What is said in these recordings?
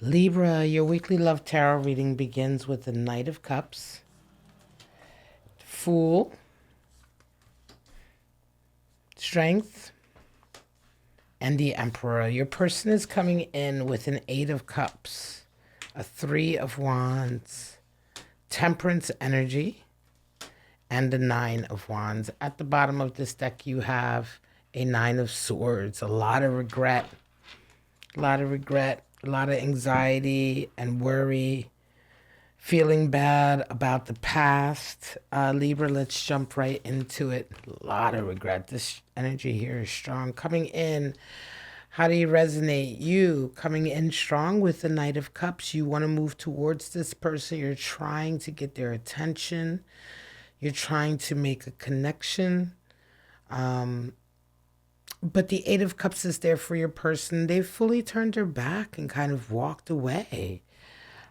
Libra, your weekly love tarot reading begins with the Knight of Cups, Fool, Strength, and the Emperor. Your person is coming in with an Eight of Cups, a Three of Wands, Temperance energy, and a Nine of Wands. At the bottom of this deck, you have a Nine of Swords, a lot of regret, a lot of anxiety and worry, feeling bad about the past. Libra, let's jump right into it. A lot of regret. This energy here is strong. Coming in, how do you resonate? You coming in strong with the Knight of Cups. You want to move towards this person. You're trying to get their attention. You're trying to make a connection. But the Eight of Cups is there for your person. They've fully turned their back and kind of walked away.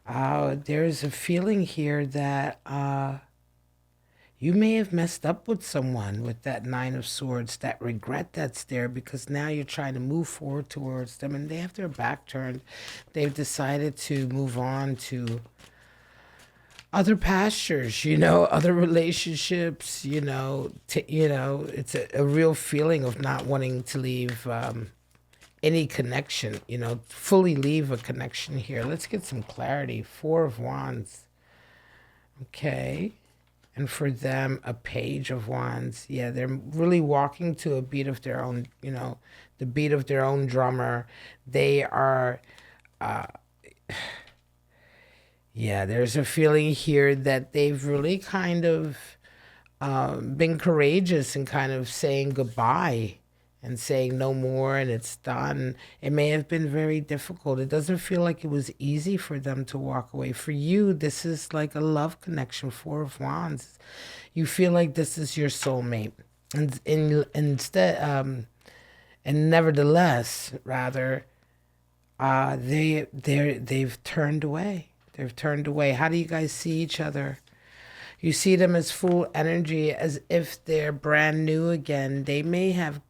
There's a feeling here that you may have messed up with someone with that Nine of Swords, that regret that's there, because now you're trying to move forward towards them and they have their back turned. They've decided to move on to other pastures, other relationships, it's a real feeling of not wanting to leave any connection, fully leave a connection here. Let's get some clarity. Four of Wands. Okay. And for them, a Page of Wands. Yeah, they're really walking to a beat of their own, the beat of their own drummer. They are, yeah, there's a feeling here that they've really kind of been courageous and kind of saying goodbye and saying no more and it's done. It may have been very difficult. It doesn't feel like it was easy for them to walk away. For you, this is like a love connection. Four of Wands. You feel like this is your soulmate. And nevertheless, rather, they've turned away. They've turned away. How do you guys see each other? You see them as full energy, as if they're brand new again. They may have,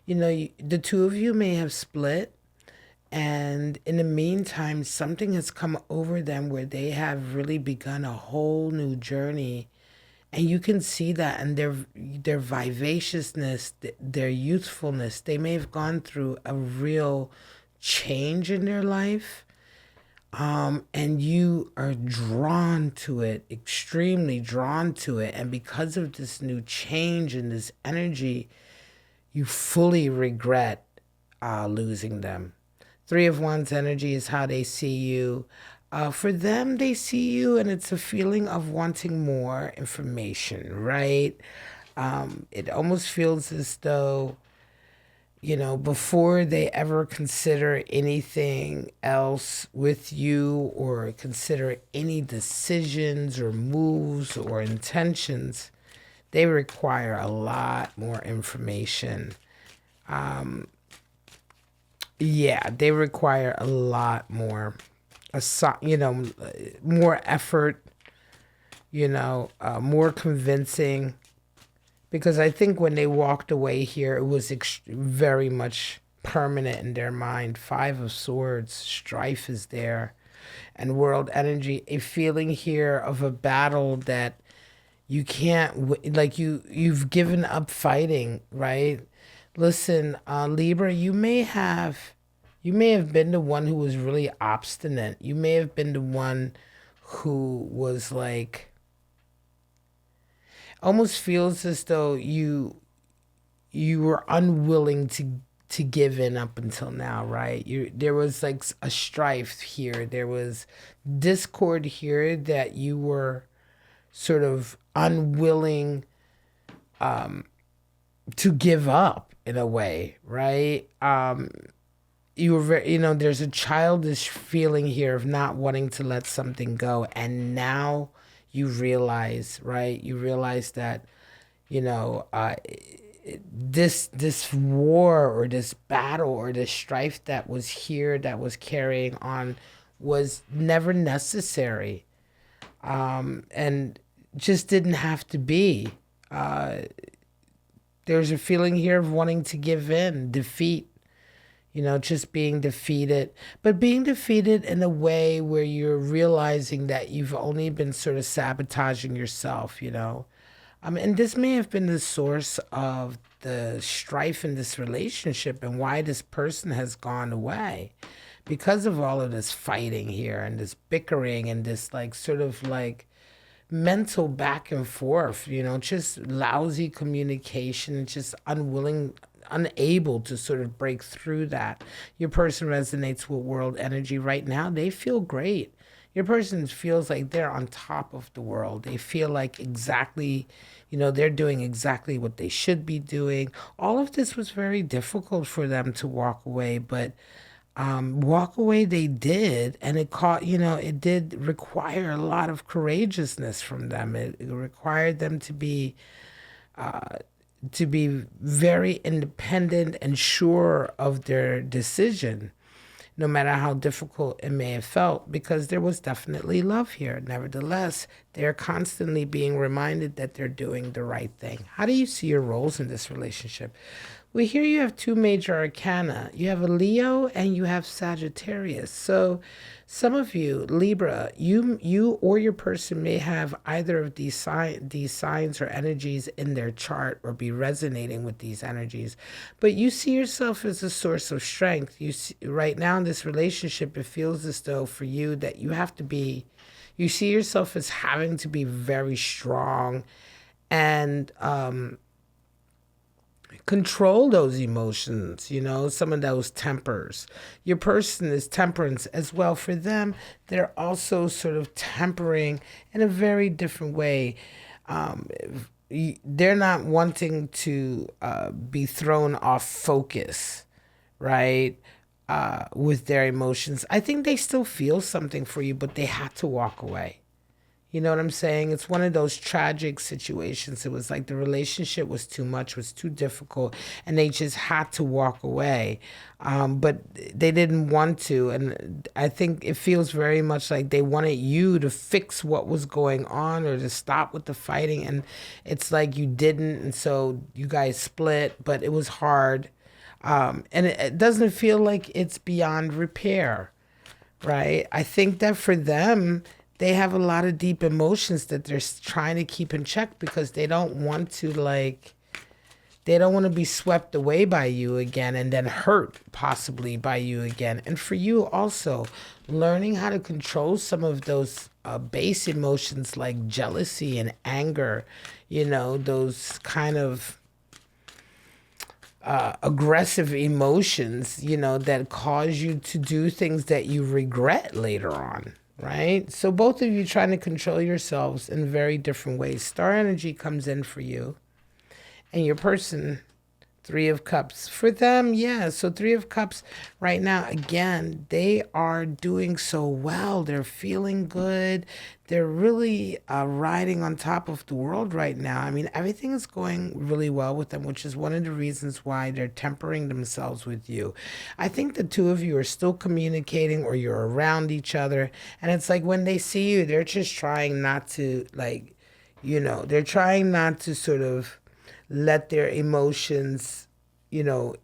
the two of you may have split. And in the meantime, something has come over them where they have really begun a whole new journey. And you can see that in their vivaciousness, their youthfulness. They may have gone through a real change in their life. And you are drawn to it, extremely drawn to it. And because of this new change and this energy, you fully regret losing them. Three of Wands energy is how they see you. For them, they see you and it's a feeling of wanting more information, right? It almost feels as though, before they ever consider anything else with you or consider any decisions or moves or intentions, they require a lot more information. Yeah, they require a lot more, more effort, more convincing. Because I think when they walked away here, it was very much permanent in their mind. Five of Swords, strife is there. And world energy, a feeling here of a battle that you can't, like you've given up fighting, right? Listen, Libra, you may have been the one who was really obstinate. You may have been the one who was like, almost feels as though you were unwilling to give in up until now, right? There was like a strife here. There was discord here that you were sort of unwilling to give up in a way, right? You were very, there's a childish feeling here of not wanting to let something go. And now you realize, right? You realize that, this war or this battle or this strife that was here, that was carrying on, was never necessary. And just didn't have to be. There's a feeling here of wanting to give in, defeat. just being defeated, but being defeated in a way where you're realizing that you've only been sort of sabotaging yourself. And this may have been the source of the strife in this relationship and why this person has gone away because of all of this fighting here and this bickering and this like sort of like mental back and forth, just lousy communication and just unable to sort of break through that. Your person resonates with world energy right now. They feel great. Your person feels like they're on top of the world. They feel like exactly, they're doing exactly what they should be doing. All of this was very difficult for them to walk away, but walk away they did, and it did require a lot of courageousness from them. It required them to be very independent and sure of their decision, no matter how difficult it may have felt, because there was definitely love here. Nevertheless, they're constantly being reminded that they're doing the right thing. How do you see your roles in this relationship? Well, here you have two major arcana. You have a Leo and you have Sagittarius. So some of you, Libra, you or your person may have either of these signs or energies in their chart or be resonating with these energies. But you see yourself as a source of strength. You see, right now in this relationship, it feels as though for you that you see yourself as having to be very strong and control those emotions, some of those tempers. Your person is temperance as well. For them, they're also sort of tempering in a very different way. They're not wanting to be thrown off focus, right? With their emotions. I think they still feel something for you, but they had to walk away. You know what I'm saying? It's one of those tragic situations. It was like the relationship was too much, was too difficult, and they just had to walk away. But they didn't want to. And I think it feels very much like they wanted you to fix what was going on or to stop with the fighting. And it's like you didn't. And so you guys split, but it was hard. And it doesn't feel like it's beyond repair, right? I think that for them, they have a lot of deep emotions that they're trying to keep in check because they don't want to be swept away by you again and then hurt possibly by you again. And for you also, learning how to control some of those base emotions like jealousy and anger, those kind of aggressive emotions, that cause you to do things that you regret later on. Right? So both of you trying to control yourselves in very different ways. Star energy comes in for you and your person, Three of Cups. For them, yeah. So Three of Cups right now, again, they are doing so well. They're feeling good. They're really riding on top of the world right now. I mean, everything is going really well with them, which is one of the reasons why they're tempering themselves with you. I think the two of you are still communicating or you're around each other. And it's like when they see you, they're just trying not to they're trying not to sort of let their emotions,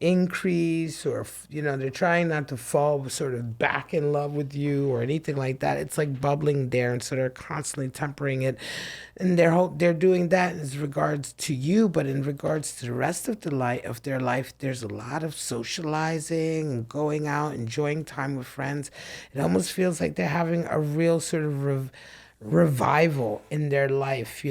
increase or, they're trying not to fall sort of back in love with you or anything like that. It's like bubbling there. And so they're constantly tempering it. And they're doing that in regards to you, but in regards to the rest of their life, there's a lot of socializing and going out, enjoying time with friends. It almost feels like they're having a real sort of revival in their life,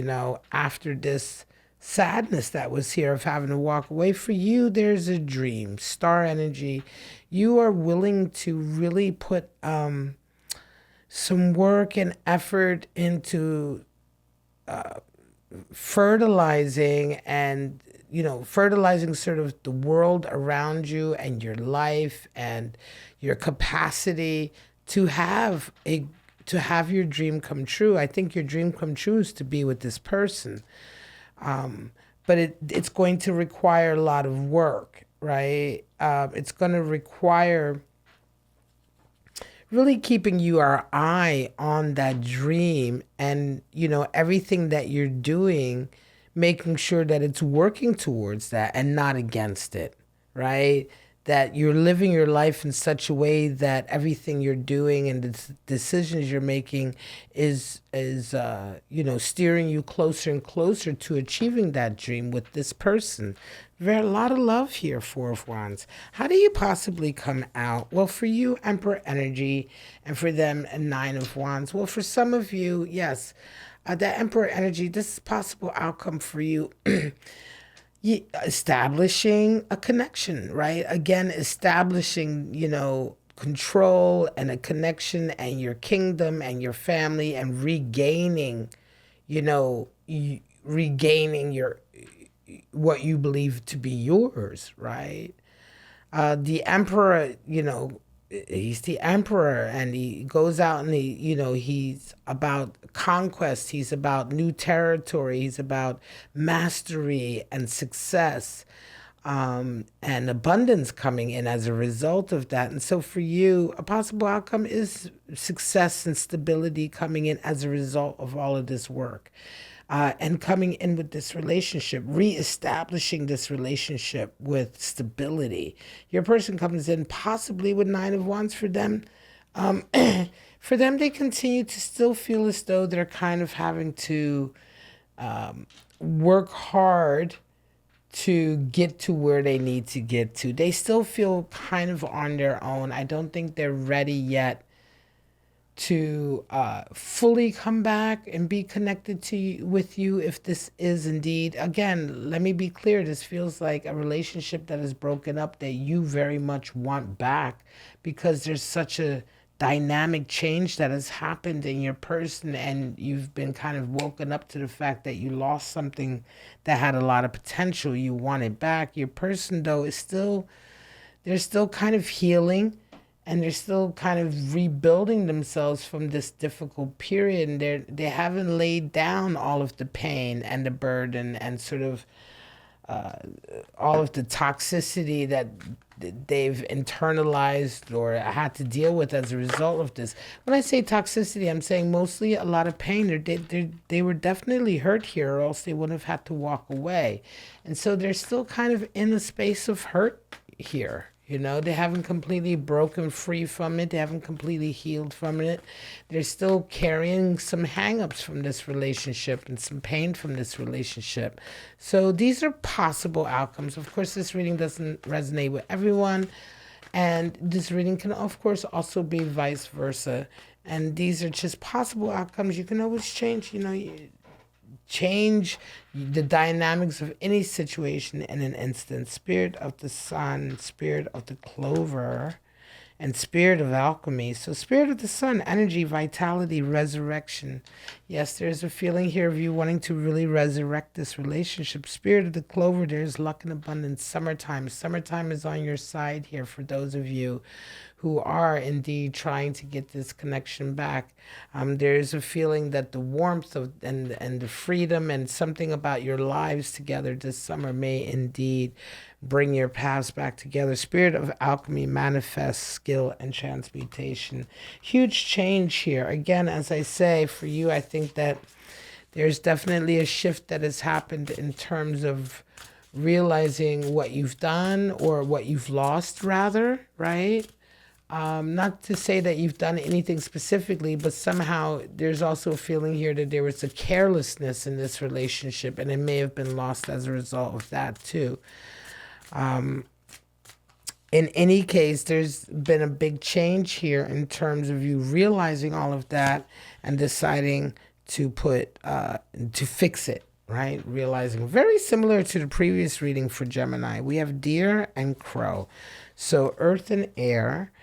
after this sadness that was here of having to walk away. For you, there's a dream. Star energy. You are willing to really put some work and effort into fertilizing and fertilizing sort of the world around you and your life and your capacity to have your dream come true. I think your dream come true is to be with this person. But it's going to require a lot of work, right? It's going to require really keeping your eye on that dream and, everything that you're doing, making sure that it's working towards that and not against it, right? that you're living your life in such a way that everything you're doing and the decisions you're making is steering you closer and closer to achieving that dream with this person. There's a lot of love here, Four of Wands. How do you possibly come out? Well, for you, Emperor energy, and for them, a Nine of Wands. Well, for some of you, yes, that Emperor energy, this is possible outcome for you. Establishing a connection, right? Again, establishing, control and a connection and your kingdom and your family and regaining, regaining your what you believe to be yours, right? The emperor, he's the emperor and he goes out and he's about conquest. He's about new territory. He's about mastery and success, and abundance coming in as a result of that. And so for you, a possible outcome is success and stability coming in as a result of all of this work. And coming in with this relationship, reestablishing this relationship with stability. Your person comes in possibly with Nine of Wands for them. For them, they continue to still feel as though they're kind of having to work hard to get to where they need to get to. They still feel kind of on their own. I don't think they're ready yet to fully come back and be connected to you, with you, if this is indeed, again, let me be clear, this feels like a relationship that is broken up that you very much want back, because there's such a dynamic change that has happened in your person, and you've been kind of woken up to the fact that you lost something that had a lot of potential. You want it back. Your person, though, is still, they're still kind of healing, and they're still kind of rebuilding themselves from this difficult period. And they haven't laid down all of the pain and the burden and sort of all of the toxicity that they've internalized or had to deal with as a result of this. When I say toxicity, I'm saying mostly a lot of pain. They were definitely hurt here, or else they wouldn't have had to walk away. And so they're still kind of in a space of hurt here. They haven't completely broken free from it. They haven't completely healed from it. They're still carrying some hang-ups from this relationship and some pain from this relationship. So these are possible outcomes. Of course, this reading doesn't resonate with everyone. And this reading can, of course, also be vice versa. And these are just possible outcomes. You can always change, change the dynamics of any situation in an instant. Spirit of the sun, spirit of the clover, and spirit of alchemy. So spirit of the sun, energy, vitality, resurrection. Yes, there's a feeling here of you wanting to really resurrect this relationship. Spirit of the clover, there's luck and abundance. Summertime. Summertime is on your side here for those of you who are indeed trying to get this connection back. There's a feeling that the warmth of and the freedom and something about your lives together this summer may indeed bring your paths back together. Spirit of alchemy manifests skill and transmutation. Huge change here. Again, as I say, for you, I think that there's definitely a shift that has happened in terms of realizing what you've done, or what you've lost rather, right? Not to say that you've done anything specifically, but somehow there's also a feeling here that there was a carelessness in this relationship, and it may have been lost as a result of that too. In any case, there's been a big change here in terms of you realizing all of that and deciding to to fix it, right? Realizing, very similar to the previous reading for Gemini. We have deer and crow. So earth and air.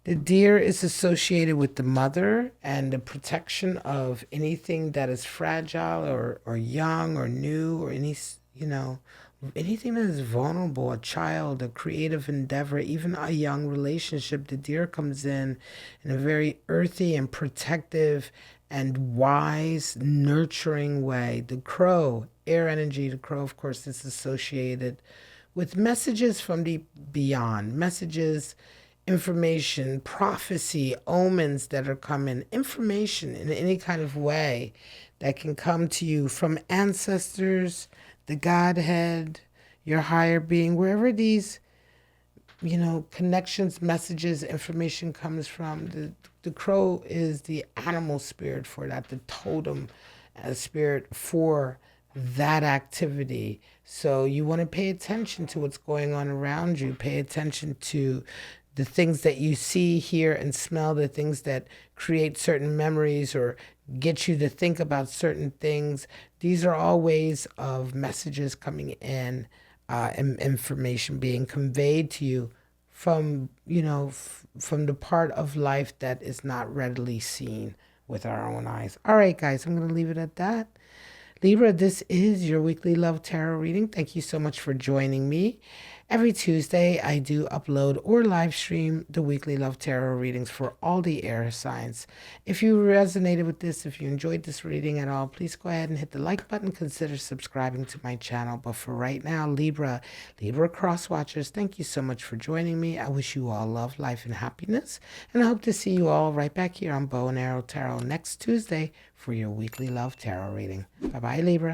The deer is associated with the mother and the protection of anything that is fragile or young or new, or anything that is vulnerable, a child, a creative endeavor, even a young relationship. The deer comes in a very earthy and protective and wise, nurturing way. The crow, air energy, the crow, of course, is associated with messages from the beyond, messages, information, prophecy, omens that are coming, information in any kind of way that can come to you from ancestors, the Godhead, your higher being, wherever these connections, messages, information comes from. The crow is the animal spirit for that, the totem spirit for that activity. So you want to pay attention to what's going on around you. Pay attention to the things that you see, hear, and smell, the things that create certain memories or get you to think about certain things. These are all ways of messages coming in, and information being conveyed to you from, from the part of life that is not readily seen with our own eyes. All right, guys, I'm going to leave it at that. Libra, this is your weekly love tarot reading. Thank you so much for joining me. Every Tuesday, I do upload or live stream the weekly love tarot readings for all the air signs. If you resonated with this, if you enjoyed this reading at all, please go ahead and hit the like button. Consider subscribing to my channel. But for right now, Libra cross watchers, thank you so much for joining me. I wish you all love, life, and happiness. And I hope to see you all right back here on Bow and Arrow Tarot next Tuesday for your weekly love tarot reading. Bye-bye, Libra.